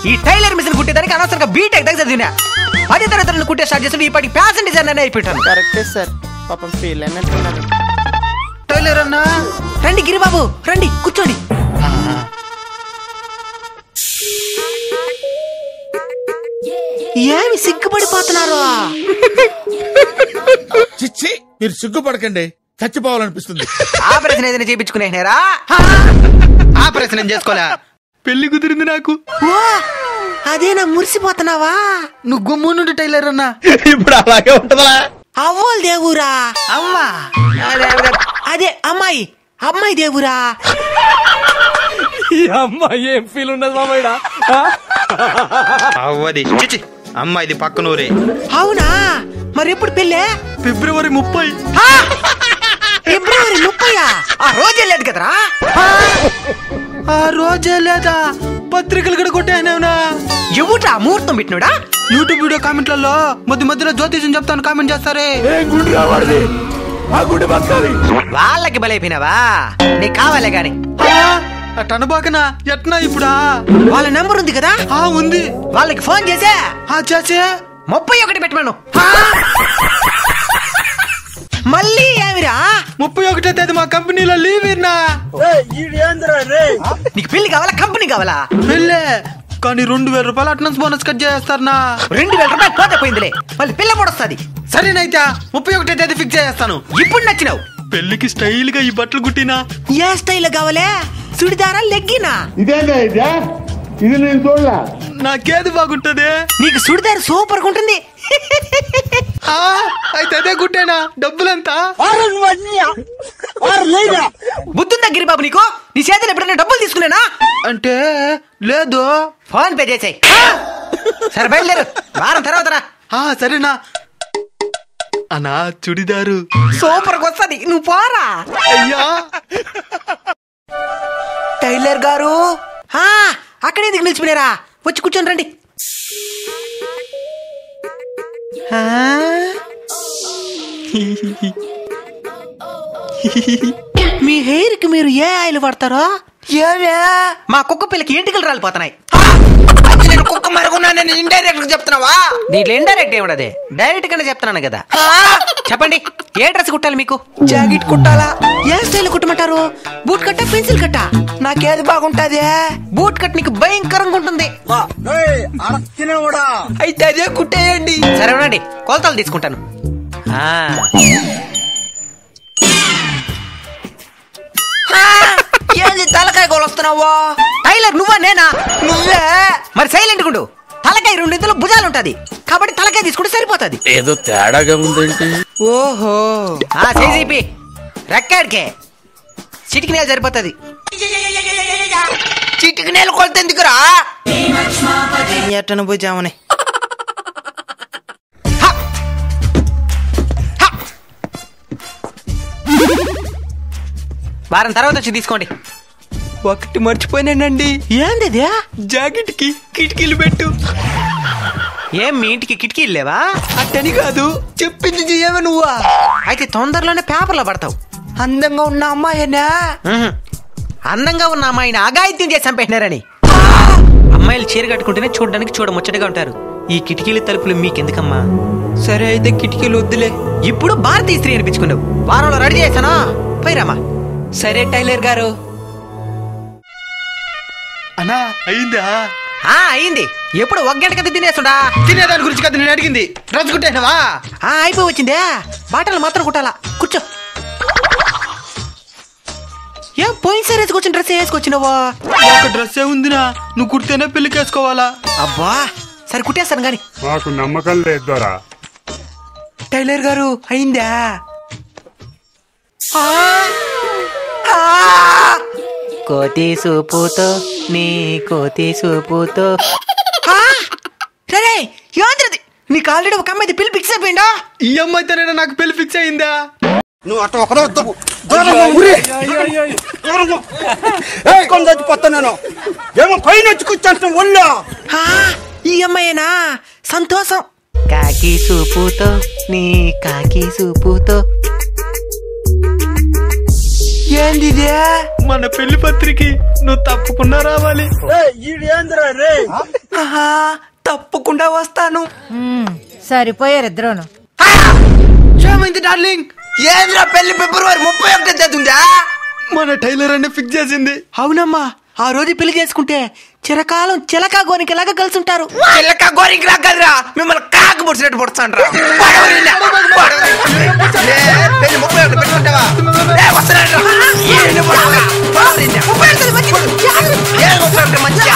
ఈ tailor machine కుట్టేదానికి అనవసరంగా BTech దగ్గర చదివినా 10వ తరగతి కుట్టే స్టార్ట్ చేసి ఇప్పటికి ఫ్యాషన్ డిజైనర్ అయిపోయాను. కరెక్టే సార్, పాపం ఫీల్ అయినట్టున్నారు. టైలర్ అన్నా రండి, గిరిబాబు రండి కూర్చోండి. ఏమి సిగ్గుపడిపోతున్నారు? చిచ్చి, మీరు సిగ్గుపడకండి, చచ్చిపోవాలనిపిస్తుంది. ఆపరేషన్ ఏదైనా చేయించుకునేరా? ఆపరేషన్ ఏం చేసుకోలే, పెళ్లి కుదిరింది నాకు. అదేనా మురిసిపోతున్నావా? నువ్వు గుమ్మునుండి టైలర్ అన్నా. ఇప్పుడు అలాగే ఉంటదా? అవ్వలు దేవురా. అమ్మా అదే అమ్మాయి, అమ్మాయి దేవురా. అమ్మాయి ఏం ఫీల్ ఉన్నది మామయ్య? అవ్వది చిచి, అమ్మాయిది పక్కనూరే. అవునా? మరి ఎప్పుడు పెళ్ళే? ఫిబ్రవరి 30. ఫిబ్రవరి 30? ఆ రోజే లేదు కదరా? ఆ రోజే లేదా? పత్రికలు కూడా కొట్టానా? ఎవట్రా ముహూర్తం పెట్టినాడా? యూట్యూబ్ వీడియో కామెంట్లలో మధ్య మధ్యలో జ్యోతిషం చెప్తాను కామెంట్ చేస్తారే. వాళ్ళకి బలైపోయినావా? నీకు కావాలే గాని అటనబాకనా ఎట్నా? ఇప్పుడా వాళ్ళ నెంబర్ ఉంది కదా? ఉంది. వాళ్ళకి ఫోన్ చేసే 31 పెట్టమను. మళ్ళీ ఏమిరా 31వ తేదీ మా కంపెనీలో లీవ్ ఇర్నా? నీకు పెళ్లి కావాలా కంపెనీ కావాలా? పెళ్ళే, కానీ 2000 రూపాయలు అటెండెన్స్ బోనస్ కట్ చేస్తారనా? 2000 రూపాయలు పోతే పోయిందిలే, మళ్ళీ పిల్ల పొడొస్తుంది. సరేనైతే 31వ తేదీ ఫిక్స్ చేస్తాను. ఇప్పుడు నచ్చినావు. పెళ్లికి స్టైల్ గా ఈ బట్టలు కుట్టినా? ఏ స్టైల్ కావాలే? సుడిదారా లెగ్గినా? ఇది నేను చూడలా. నాకేది బాగుంటది? నీకు సుడిదారు సూపర్ గా ఉంటుంది. అయితే అదే కుట్టేనా? డబ్బులంతా బుద్ధుందా గిరిబాబు నీకు? నీ చేతులు ఎప్పుడైనా డబ్బులు తీసుకునేనా? అంటే లేదు. ఫోన్ పే చేసాయి. సరే బయలుదేరు, వారం తర్వాత రా. సరేనా అన్నా? చుడిదారు సూపర్ గా వస్తుంది, నువ్వు పోరా. అయ్యా టైలర్ గారు, అక్కడే దిగు నిలిచిపోయారా? వచ్చి కూర్చొని రండి. మీ హెయిర్ కి మీరు ఏ ఆయిల్ వాడతారో? మా కుక్క పిల్లకి ఎంటికలు రాలిపోతున్నాయి. కుక్క మరుగున్నానని ఇండైరెక్ట్ గా చెప్తున్నావా? దీంట్లో ఇండైరెక్ట్ ఏమిటది, డైరెక్ట్ గానే చెప్తున్నాను కదా. చెప్పండి, ఏ డ్రెస్ కుట్టాలి మీకు? జాకెట్ కుట్టాలా? ఏ స్టైల్ కుట్టమంటారు? బూట్ కట్ట, పెన్సిల్ కట్ట? నాకేది బాగుంటది? బూట్ కట్ నీకు భయంకరంగా ఉంటుంది. అయితే అదే కుట్టేయండి. సరే ఉండండి, కొలతలు తీసుకుంటాను. ఏంది తలకాయ కొలొస్తున్నావా? టైలర్ నువ్వా నేనా? నువ్వే. మరి సైలెంట్ గుండు. తలకాయ 2 ఇంతలో భుజాలు ఉంటది కాబట్టి తలకాయ తీసుకుంటే సరిపోతుంది. ఏదో తేడాగా ఉందేంటి? ఓహో, చేసి రెక్కాడికే చిటికి నేల సరిపోతుంది. చిటికి నేల కొలత ఎందుకురా? ఎట్టను భుజామని. వారం తర్వాత వచ్చి తీసుకోండి. ఒకటి మర్చిపోయినానండి. ఏంది? జాకెట్ కి కిటికీలు పెట్టు. ఏం మీ ఇంటికి కిటికీలు లేవా? అట్టని కాదు, చెప్పింది చెయ్యవా నువ్వా? అయితే తొందరలోనే పేపర్లో పడతావు. అందంగా ఉన్న అమ్మాయినా? అందంగా ఉన్న అమ్మాయిని అఘాయిత్యం చేసి చంపేసినారని. అమ్మాయిలు చీర కట్టుకుంటేనే చూడడానికి చూడముచ్చటగా ఉంటారు. ఈ కిటికీల తలుపులు మీకెందుకమ్మా? సరే అయితే కిటికీలు వద్దులే. ఇప్పుడు భారతీయ స్త్రీ అనిపించుకున్నావు. వారంలో రెడీ చేశానా? పోయిరామా. సరే టైలర్ గారు. అన్నా అయిందా? అయింది. ఎప్పుడు 1 గంట కదా తినేసుడా? తినేదాని గురించి కదా నేను అడిగింది. డ్రెస్ కుట్టేసినవా? అయిపోయి వచ్చిందే. బాటలు మాత్రం కుట్టాలా. కూర్చో. ఏం పోయినసారి వేసుకొచ్చిన డ్రెస్ వేసుకొచ్చినావా? ఒక డ్రెస్ ఉందినా, నువ్వు కుడితేనే పెళ్లికి వేసుకోవాలా? అబ్బా సరే కుట్టేస్తాను గాని. మాకు నమ్మకం లేదు. టైలర్ గారు అయిందా? కోతి సూపుతో నీ కోతి సూపుతో. సరే యాంద్రది, నీకు ఆల్రెడీ ఒక అమ్మాయి పెళ్లి ఫిక్స్ అయిపోయిందా? ఈ అమ్మాయితోనే నాకు పెళ్లి ఫిక్స్ అయిందా? నువ్వు అట్లా చచ్చిపోతాను. ఏమో పైన వచ్చి కూర్చొని ఒళ్ళో. ఈ అమ్మాయేనా? సంతోషం. కాకి సూపుతో నీ కాకి సూపుతో. ఏంది ఇదే? మన పెళ్లి పత్రిక నువ్వు తప్పకుండా రావాలి. ఆహా, తప్పకుండా వస్తాను. సరిపోయారు ఇద్దరును. ఏమైంది డార్లింగ్? ఏంద్రా పెళ్లి ఫిబ్రవరి 31 తేదీందా? మన టైలర్ అనే ఫిక్స్ చేసింది. అవునమ్మా, ఆ రోజు పెళ్లి చేసుకుంటే చిరకాలం చిలక గోరికలాగా కలిసి ఉంటారు. చిలక గోరికలా కదరా, మిమ్మల్ని కాకు పొడిచినట్టు పొడుస్తాను రా. పెళ్లి 31 పెట్టుకుంటావా? మంచిగా